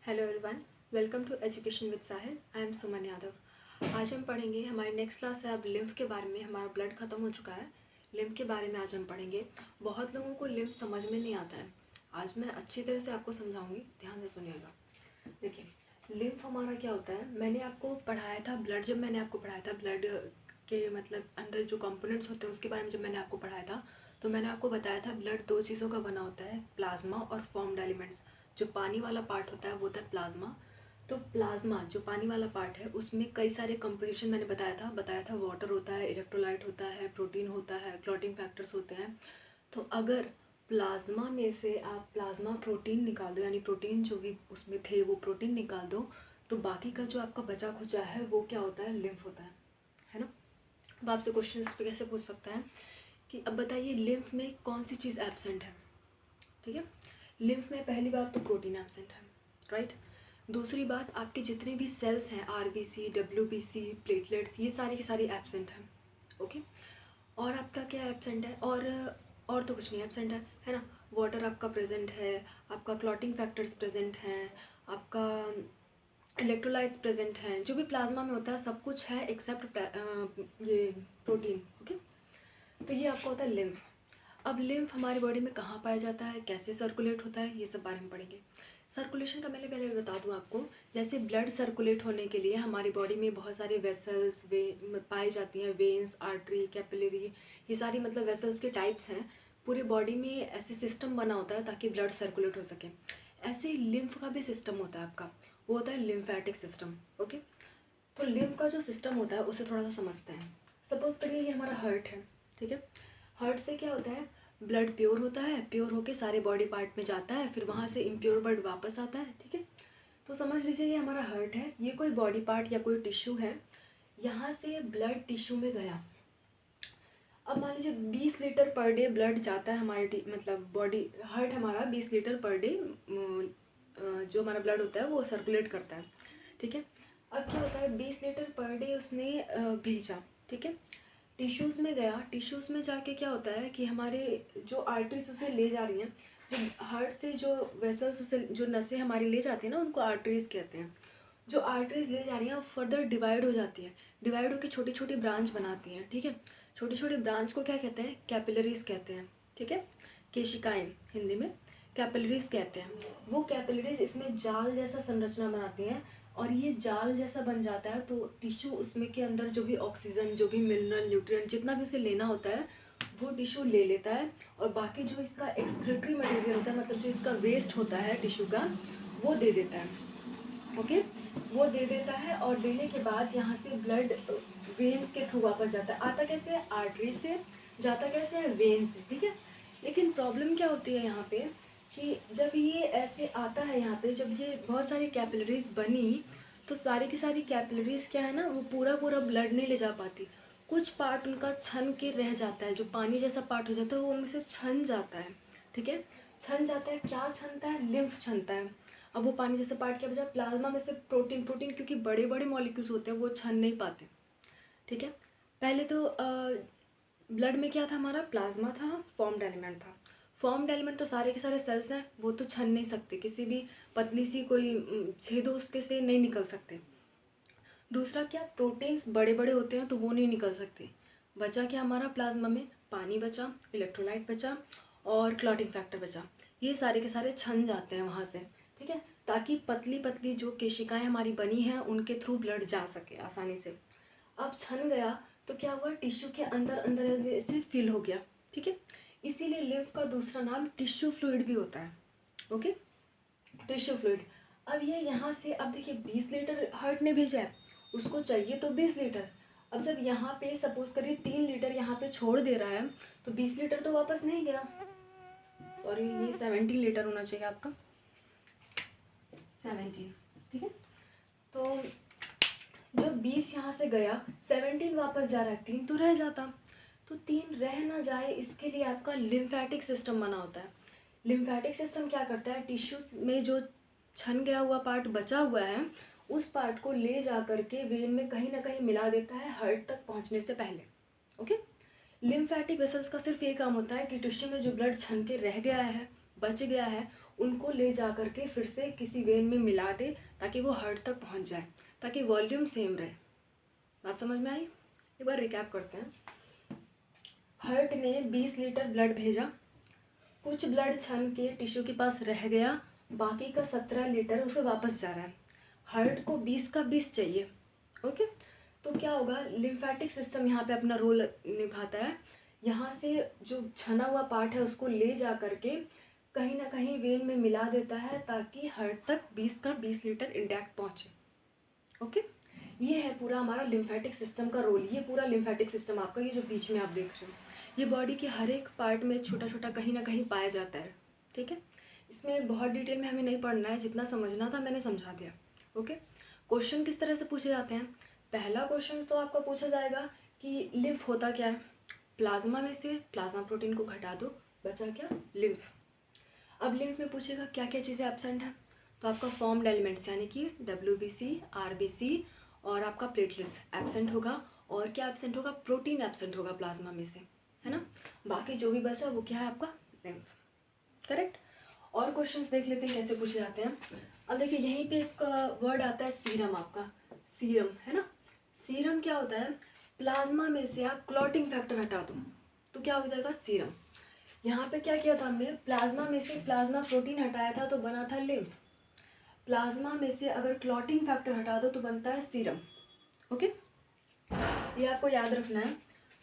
Hello everyone, welcome to education with Sahil. I am Suman Yadav. आज हम पढ़ेंगे, हमारी नेक्स्ट क्लास है अब लिम्फ के बारे में। हमारा ब्लड ख़त्म हो चुका है, लिम्फ के बारे में आज हम पढ़ेंगे। बहुत लोगों को लिम्फ समझ में नहीं आता है, आज मैं अच्छी तरह से आपको समझाऊंगी, ध्यान से सुनिएगा। देखिए, लिम्फ हमारा क्या होता है, मैंने आपको पढ़ाया था ब्लड, जब मैंने आपको पढ़ाया था ब्लड के मतलब अंदर जो कंपोनेंट्स होते हैं उसके बारे में जब मैंने आपको पढ़ाया था, तो मैंने आपको बताया था ब्लड दो चीज़ों का बना होता है, प्लाज्मा और फॉर्म्ड एलिमेंट्स। जो पानी वाला पार्ट होता है वो होता है प्लाज्मा। तो प्लाज्मा जो पानी वाला पार्ट है उसमें कई सारे कंपोजिशन मैंने बताया था वाटर होता है, इलेक्ट्रोलाइट होता है, प्रोटीन होता है, क्लॉटिंग फैक्टर्स होते हैं। तो अगर प्लाज्मा में से आप प्लाज्मा प्रोटीन निकाल दो, यानी प्रोटीन जो भी उसमें थे वो प्रोटीन निकाल दो, तो बाकी का जो आपका बचा खुचा है वो क्या होता है, लिम्फ होता है ना। अब आपसे क्वेश्चन इस पे कैसे पूछ सकता है कि अब बताइए लिम्फ में कौन सी चीज़ एब्सेंट है। ठीक है, लिम्फ में पहली बात तो प्रोटीन एब्सेंट है, राइट। दूसरी बात, आपके जितने भी सेल्स हैं, आरबीसी, डब्ल्यूबीसी, प्लेटलेट्स, ये सारे के सारे एब्सेंट हैं। ओके, और आपका क्या एब्सेंट है, और तो कुछ नहीं एब्सेंट है ना। वाटर आपका प्रेजेंट है, आपका क्लॉटिंग फैक्टर्स प्रेजेंट हैं, आपका इलेक्ट्रोलाइट्स प्रेजेंट हैं, जो भी प्लाज्मा में होता है सब कुछ है एक्सेप्ट ये प्रोटीन। ओके, तो ये आपका होता है लिम्फ। अब लिम्फ हमारी बॉडी में कहाँ पाया जाता है, कैसे सर्कुलेट होता है, ये सब बारे में पढ़ेंगे। सर्कुलेशन का मैंने पहले बता दूं आपको, जैसे ब्लड सर्कुलेट होने के लिए हमारी बॉडी में बहुत सारे वेसल्स पाई जाती हैं, वेन्स, आर्टरी, कैपिलरी, ये सारी मतलब वेसल्स के टाइप्स हैं। पूरी बॉडी में ऐसे सिस्टम बना होता है ताकि ब्लड सर्कुलेट हो सके। ऐसे ही लिम्फ का भी सिस्टम होता है आपका, वो होता है लिम्फेटिक सिस्टम। ओके, तो लिम्फ का जो सिस्टम होता है उसे थोड़ा सा समझते हैं। सपोज करिए ये हमारा हार्ट है, ठीक है। हार्ट से क्या होता है, ब्लड प्योर होता है, प्योर होके सारे बॉडी पार्ट में जाता है, फिर वहाँ से इम्प्योर ब्लड वापस आता है। ठीक है, तो समझ लीजिए ये हमारा हार्ट है, ये कोई बॉडी पार्ट या कोई टिश्यू है, यहाँ से ब्लड टिश्यू में गया। अब मान लीजिए 20 लीटर पर डे ब्लड जाता है हमारे मतलब बॉडी, हार्ट हमारा 20 लीटर पर डे जो हमारा ब्लड होता है वो सर्कुलेट करता है। ठीक है, अब क्या होता है 20 लीटर पर डे उसने भेजा, ठीक है, टिश्यूज़ में गया। टिश्यूज़ में जाके क्या होता है कि हमारे जो आर्टरीज उसे ले जा रही हैं, जो हार्ट से जो वेसल्स उसे, जो नसें हमारी ले जाती हैं ना, उनको आर्टरीज कहते हैं। जो आर्टरीज ले जा रही हैं फर्दर डिवाइड हो जाती हैं, डिवाइड होकर छोटी छोटी ब्रांच बनाती हैं। ठीक है, छोटी छोटी ब्रांच को क्या कहते हैं, कैपिलरीज कहते हैं। ठीक है, केशिकाएं हिंदी में कैपिलरीज कहते हैं। वो कैपिलरीज इसमें जाल जैसा संरचना बनाती हैं, और ये जाल जैसा बन जाता है तो टिश्यू उसमें के अंदर जो भी ऑक्सीजन, जो भी मिनरल, न्यूट्रिएंट, जितना भी उसे लेना होता है वो टिश्यू ले लेता है, और बाकी जो इसका एक्सक्रीटरी मटेरियल होता है, मतलब जो इसका वेस्ट होता है टिश्यू का, वो दे देता है। ओके, वो दे देता है, और देने के बाद यहाँ से ब्लड वेन्स के थ्रू वापस जाता है। आता कैसे है, आर्टरी से, जाता कैसे है, वेन से। ठीक है, लेकिन प्रॉब्लम क्या होती है यहाँ पे कि जब ये ऐसे आता है, यहाँ पे जब ये बहुत सारी कैपिलरीज बनी, तो सारी की सारी कैपिलरीज क्या है ना, वो पूरा पूरा ब्लड नहीं ले जा पाती। कुछ पार्ट उनका छन के रह जाता है, जो पानी जैसा पार्ट हो जाता है वो उनमें से छन जाता है। ठीक है, छन जाता है, क्या छनता है, लिम्फ छनता है। अब वो पानी जैसे पार्ट क्या बचा, प्लाज्मा में से प्रोटीन, क्योंकि बड़े बड़े मॉलिक्यूल्स होते हैं वो छन नहीं पाते। ठीक है, पहले तो ब्लड में क्या था, हमारा प्लाज्मा था, फॉर्म्ड एलिमेंट था। फॉर्म्ड एलिमेंट तो सारे के सारे सेल्स हैं, वो तो छन नहीं सकते, किसी भी पतली सी कोई छेद हो उसके से नहीं निकल सकते। दूसरा क्या, प्रोटीन्स बड़े बड़े होते हैं तो वो नहीं निकल सकते। बचा क्या हमारा प्लाज्मा में, पानी बचा, इलेक्ट्रोलाइट बचा, और क्लॉटिंग फैक्टर बचा। ये सारे के सारे छन जाते हैं वहाँ से। ठीक है, ताकि पतली पतली जो केशिकाएं हमारी बनी हैं उनके थ्रू ब्लड जा सके आसानी से। अब छन गया तो क्या हुआ, टिश्यू के अंदर अंदर अंदर से फिल हो गया। ठीक है, इसीलिए लिम्फ का दूसरा नाम टिश्यू फ्लूइड भी होता है। Okay, tissue fluid. अब ये यहाँ से, अब देखिए 20 लीटर हार्ट ने भेजा है, उसको चाहिए तो 20 लीटर। अब जब यहाँ पे सपोज करिए 3 लीटर यहाँ पे छोड़ दे रहा है, तो 20 लीटर तो वापस नहीं गया, सॉरी ये 17 लीटर होना चाहिए आपका, 17। ठीक है, तो जो 20 यहाँ से गया, 17 वापस जा रहा है, 3 तो रह जाता। तो 3 रह ना जाए इसके लिए आपका लिम्फेटिक सिस्टम बना होता है। लिम्फेटिक सिस्टम क्या करता है, टिश्यूज में जो छन गया हुआ पार्ट बचा हुआ है उस पार्ट को ले जा करके वेन में कहीं ना कहीं मिला देता है हार्ट तक पहुंचने से पहले। ओके, लिम्फेटिक वेसल्स का सिर्फ ये काम होता है कि टिश्यू में जो ब्लड छन के रह गया है, बच गया है, उनको ले जा कर के फिर से किसी वेन में मिला दे ताकि वो हार्ट तक पहुंच जाए, ताकि वॉल्यूम सेम रहे। बात समझ में आई? एक बार रिकैप करते हैं। हार्ट ने 20 लीटर ब्लड भेजा, कुछ ब्लड छन के टिश्यू के पास रह गया, बाकी का 17 लीटर उसको वापस जा रहा है। हार्ट को 20 का 20 चाहिए। ओके, तो क्या होगा, लिम्फेटिक सिस्टम यहाँ पे अपना रोल निभाता है। यहाँ से जो छना हुआ पार्ट है उसको ले जा करके कहीं ना कहीं वेन में मिला देता है ताकि हार्ट तक 20 का 20 लीटर इंटैक्ट पहुँचे। ओके, ये है पूरा हमारा लिम्फेटिक सिस्टम का रोल। ये पूरा लिम्फेटिक सिस्टम आपका, ये जो बीच में आप देख रहे हो, ये बॉडी के हर एक पार्ट में छोटा छोटा कहीं ना कहीं पाया जाता है। ठीक है, इसमें बहुत डिटेल में हमें नहीं पढ़ना है, जितना समझना था मैंने समझा दिया। ओके, क्वेश्चन किस तरह से पूछे जाते हैं? पहला क्वेश्चन तो आपका पूछा जाएगा कि लिम्फ होता क्या है। प्लाज्मा में से प्लाज्मा प्रोटीन को घटा दो, बचा क्या? लिम्फ। अब लिम्फ में पूछेगा क्या क्या चीज़ें एब्सेंट है, तो आपका फॉर्म्ड एलिमेंट्स यानी कि WBC, RBC और आपका प्लेटलेट्स एब्सेंट होगा। और क्या एब्सेंट होगा? प्रोटीन एब्सेंट होगा प्लाज्मा में से, है ना। बाकी जो भी बचा वो क्या है? आपका लिम्फ। करेक्ट। और क्वेश्चंस देख लेते हैं कैसे पूछे जाते हैं। अब देखिए यहीं पे एक वर्ड आता है सीरम, आपका सीरम, है ना। सीरम क्या होता है? प्लाज्मा में से आप क्लॉटिंग फैक्टर हटा दो तो क्या हो जाएगा? सीरम। यहाँ पे क्या किया था हमने? प्लाज्मा में से प्लाज्मा प्रोटीन हटाया था तो बना था लिम्फ। प्लाज्मा में से अगर क्लॉटिंग फैक्टर हटा दो तो बनता है सीरम। ओके, ये आपको याद रखना है।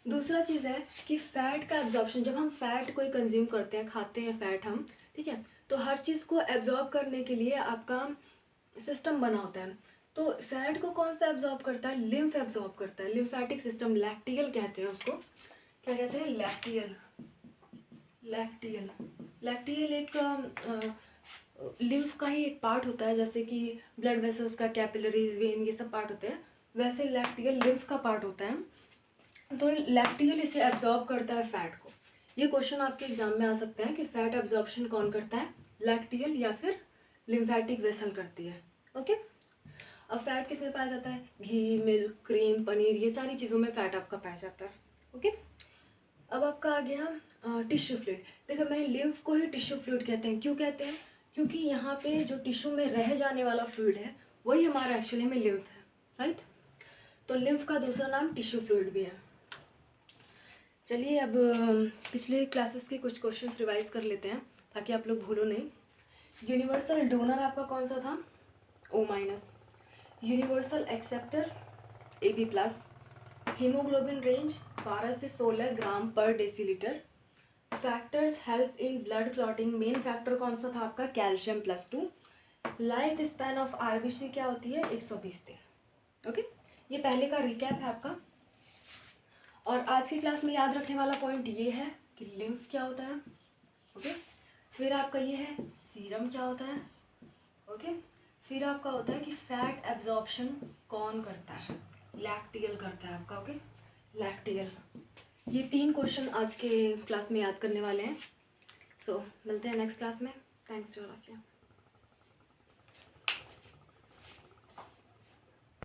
दूसरा चीज़ है कि फ़ैट का एब्जॉर्प्शन, जब हम फ़ैट कोई कंज्यूम करते हैं, खाते हैं फ़ैट हम, ठीक है, तो हर चीज़ को एब्जॉर्ब करने के लिए आपका सिस्टम बना होता है। तो फ़ैट को कौन सा एब्जॉर्ब करता है? लिम्फ एब्जॉर्ब करता है। लिम्फेटिक सिस्टम, लैक्टियल कहते हैं उसको। क्या कहते हैं? लैक्टियल। लैक्टियल, लैक्टियल एक लिम्फ का ही एक पार्ट होता है, जैसे कि ब्लड वेसल्स का कैपिलरीज, वेन, ये सब पार्ट होते हैं, वैसे लैक्टियल लिम्फ का पार्ट होता है। तो लैक्टियल इसे एब्जॉर्ब करता है फ़ैट को। ये क्वेश्चन आपके एग्जाम में आ सकता है कि फ़ैट एब्जॉर्प्शन कौन करता है? लैक्टियल या फिर लिम्फेटिक वेसल करती है। ओके, अब फ़ैट किस में पाया जाता है? घी, मिल्क, क्रीम, पनीर, ये सारी चीज़ों में फ़ैट आपका पाया जाता है। ओके, अब आपका आ गया टिश्यू फ्लूइड। देखो मैंने लिम्फ को ही टिश्यू फ्लूइड कहते हैं। क्यों कहते हैं? क्योंकि यहाँ पे जो टिश्यू में रह जाने वाला फ्लूइड है वही हमारा एक्चुअली में लिम्फ है, राइट। तो लिम्फ का दूसरा नाम टिश्यू फ्लूइड भी है। चलिए अब पिछले क्लासेस के कुछ क्वेश्चंस रिवाइज कर लेते हैं ताकि आप लोग भूलो नहीं। यूनिवर्सल डोनर आपका कौन सा था? O-। Universal acceptor AB+। Haemoglobin range 12 से 16 ग्राम पर decilitre. Factors help in blood clotting, main factor कौन सा था आपका? Calcium +2। Life span of RBC क्या होती है? 120 दिन। ओके, ये पहले का रिकैप है आपका। और आज की क्लास में याद रखने वाला पॉइंट ये है कि लिम्फ क्या होता है। ओके, फिर आपका ये है सीरम क्या होता है। ओके, फिर आपका होता है कि फैट एब्जॉर्प्शन कौन करता है? लैक्टियल करता है आपका। Okay, lacteal. ये 3 क्वेश्चन आज के क्लास में याद करने वाले हैं। सो मिलते हैं नेक्स्ट क्लास में। Thanks to all of you.